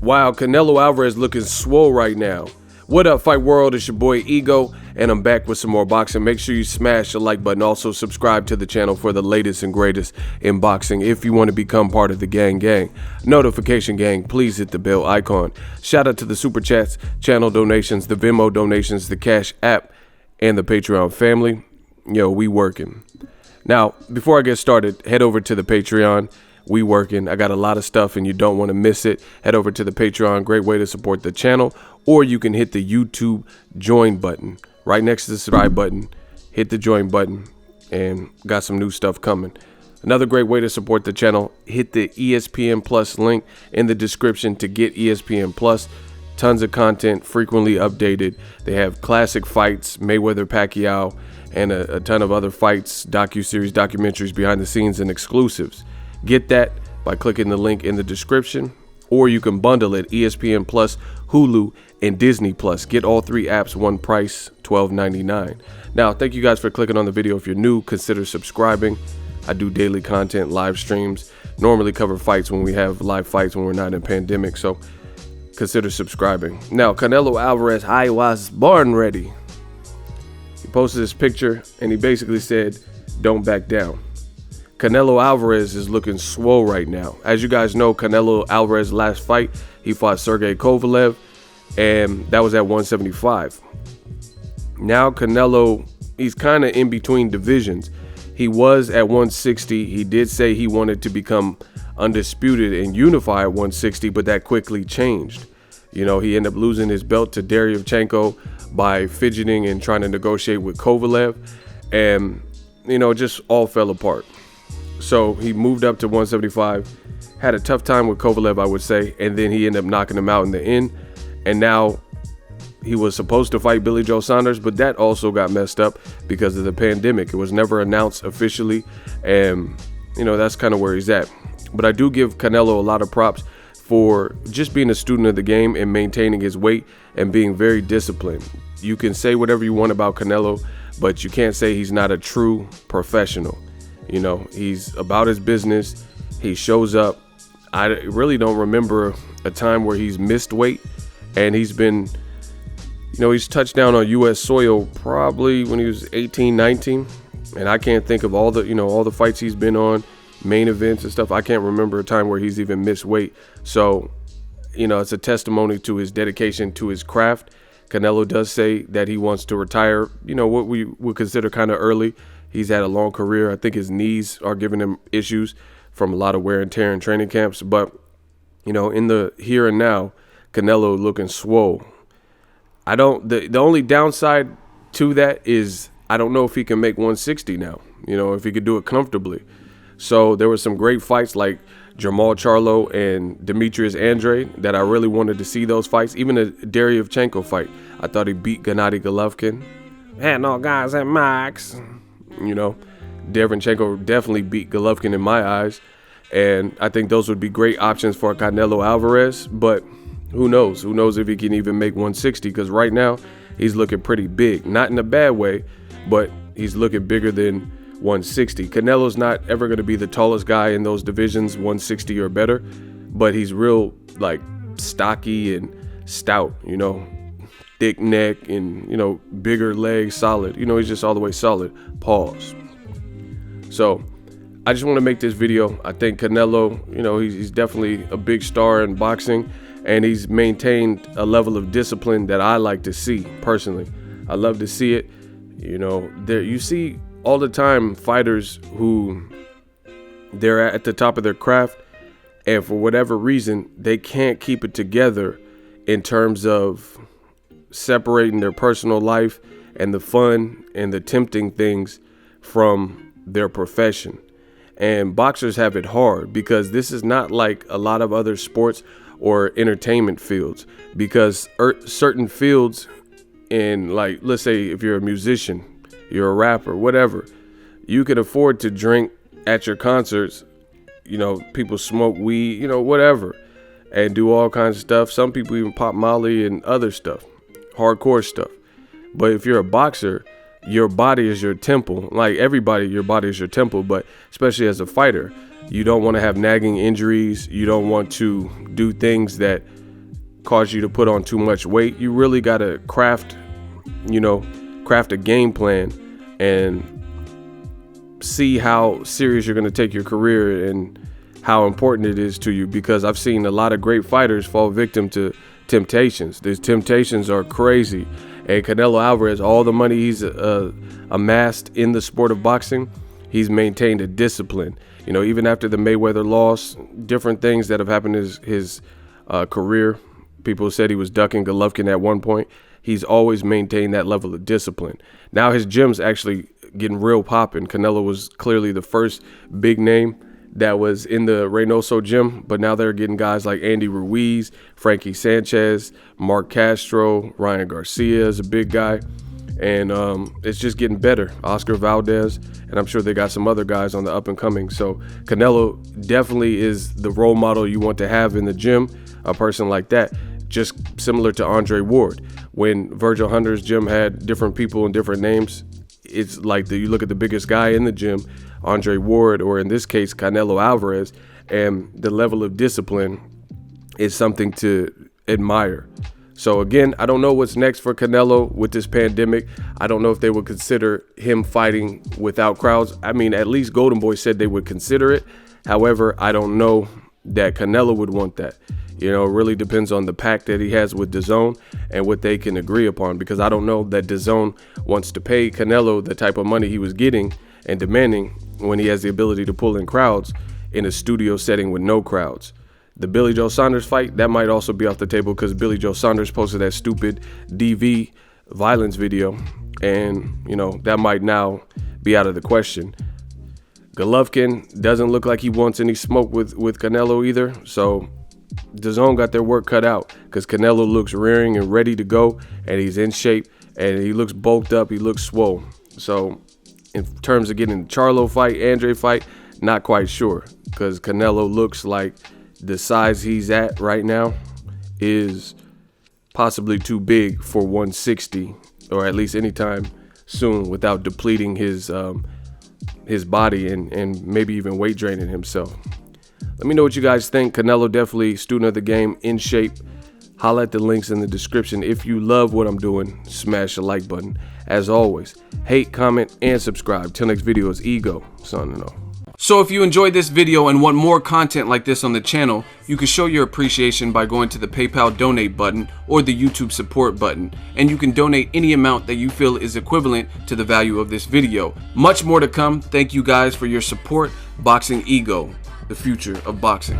Wow, Canelo Alvarez looking swole right now. What up, Fight World? It's your boy Ego, and I'm back with some more boxing. Make sure you smash the like button. Also, subscribe to the channel for the latest and greatest in boxing. If you want to become part of the gang, notification gang, please hit the bell icon. Shout out to the Super Chats, channel donations, the Venmo donations, the Cash app, and the Patreon family. Yo, we working. Now, before I get started, head over to the Patreon. We working. I got a lot of stuff and you don't want to miss it. Head over to the Patreon. Great way to support the channel. Or you can hit the YouTube join button right next to the subscribe button. Hit the join button and got some new stuff coming. Another great way to support the channel, hit the ESPN Plus link in the description to get ESPN Plus. Tons of content, frequently updated. They have classic fights, Mayweather, Pacquiao, and a ton of other fights, docuseries, documentaries, behind the scenes, and exclusives. Get that by clicking the link in the description, or you can bundle it, ESPN Plus, Hulu, and Disney Plus. Get all three apps, one price, $12.99. Now, thank you guys for clicking on the video. If you're new, consider subscribing. I do daily content, live streams, normally cover fights when we have live fights when we're not in pandemic, so consider subscribing. Now, Canelo Alvarez, I was born ready. He posted this picture, and he basically said, don't back down. Canelo Alvarez is looking swole right now. As you guys know, Canelo Alvarez last fight, he fought Sergey Kovalev, and that was at 175. Now Canelo, he's kind of in between divisions. He was at 160. He did say he wanted to become undisputed and unify at 160, but that quickly changed. You know, he ended up losing his belt to Derevyanchenko by fidgeting and trying to negotiate with Kovalev, and, you know, it just all fell apart. So he moved up to 175, had a tough time with Kovalev, I would say, and then he ended up knocking him out in the end. And now he was supposed to fight Billy Joe Saunders, but that also got messed up because of the pandemic. It was never announced officially, and, you know, that's kind of where he's at. But I do give Canelo a lot of props for just being a student of the game and maintaining his weight and being very disciplined. You can say whatever you want about Canelo, but you can't say he's not a true professional. You know, he's about his business. He shows up. I really don't remember a time where he's missed weight, and he's been, you know, he's touched down on U.S. soil probably when he was 18, 19, and I can't think of all the, you know, all the fights he's been on, main events and stuff. I can't remember a time where he's even missed weight. So, you know, it's a testimony to his dedication to his craft. Canelo does say that he wants to retire, you know, what we would consider kind of early. He's had a long career. I think his knees are giving him issues from a lot of wear and tear in training camps. But, you know, in the here and now, Canelo looking swole. The only downside to that is I don't know if he can make 160 now, you know, if he could do it comfortably. So there were some great fights like Jermall Charlo and Demetrius Andrade that I really wanted to see those fights. Even the Derevyanchenko fight, I thought he beat Gennady Golovkin. Had no guys at Max. You know, Derevyanchenko definitely beat Golovkin in my eyes, and I think those would be great options for Canelo Alvarez, but who knows? Who knows if he can even make 160, because right now he's looking pretty big. Not in a bad way, but he's looking bigger than 160. Canelo's not ever going to be the tallest guy in those divisions, 160 or better, but he's real, like, stocky and stout, you know. Thick neck and, you know, bigger legs, solid. You know, he's just all the way solid. Pause. So I just want to make this video. I think Canelo, you know, he's definitely a big star in boxing, and he's maintained a level of discipline that I like to see personally. I love to see it. You know, there you see all the time fighters who they're at the top of their craft, and for whatever reason, they can't keep it together in terms of separating their personal life and the fun and the tempting things from their profession. And boxers have it hard because this is not like a lot of other sports or entertainment fields, because certain fields, in, like, let's say if you're a musician, you're a rapper, whatever, you can afford to drink at your concerts. You know, people smoke weed, you know, whatever, and do all kinds of stuff. Some people even pop Molly and other stuff, hardcore stuff. But if you're a boxer, your body is your temple. Like everybody, your body is your temple, but especially as a fighter, you don't want to have nagging injuries. You don't want to do things that cause you to put on too much weight. You really got to craft a game plan and see how serious you're going to take your career and how important it is to you, because I've seen a lot of great fighters fall victim to temptations. These temptations are crazy. And Canelo Alvarez, all the money he's amassed in the sport of boxing, he's maintained a discipline. Even after the Mayweather loss, different things that have happened in his career. People said he was ducking Golovkin at one point. He's always maintained that level of discipline. Now his gym's actually getting real popping. Canelo was clearly the first big name that was in the Reynoso gym, but now they're getting guys like Andy Ruiz, Frankie Sanchez, Mark Castro, Ryan Garcia is a big guy, and it's just getting better. Oscar Valdez, and I'm sure they got some other guys on the up and coming. So Canelo definitely is the role model you want to have in the gym, a person like that, just similar to Andre Ward. When Virgil Hunter's gym had different people and different names, it's like you look at the biggest guy in the gym, Andre Ward, or in this case, Canelo Alvarez, and the level of discipline is something to admire. So again, I don't know what's next for Canelo with this pandemic. I don't know if they would consider him fighting without crowds. I mean, at least Golden Boy said they would consider it. However, I don't know that Canelo would want that. It really depends on the pact that he has with DAZN and what they can agree upon, because I don't know that DAZN wants to pay Canelo the type of money he was getting and demanding when he has the ability to pull in crowds in a studio setting with no crowds. The Billy Joe Saunders fight, that might also be off the table, because Billy Joe Saunders posted that stupid DV violence video, and that might now be out of the question. Golovkin doesn't look like he wants any smoke with Canelo either, so DAZN got their work cut out, because Canelo looks rearing and ready to go, and he's in shape, and he looks bulked up, he looks swole. So in terms of getting the Charlo fight, Andre fight, not quite sure, because Canelo looks like the size he's at right now is possibly too big for 160, or at least anytime soon, without depleting his body and maybe even weight draining himself. Let me know what you guys think. Canelo definitely student of the game, in shape. Holla at the links in the description. If you love what I'm doing, smash the like button. As always, hate, comment, and subscribe. Till next video is Ego, signing off. So if you enjoyed this video and want more content like this on the channel, you can show your appreciation by going to the PayPal donate button or the YouTube support button, and you can donate any amount that you feel is equivalent to the value of this video. Much more to come. Thank you guys for your support. Boxing Ego, the future of boxing.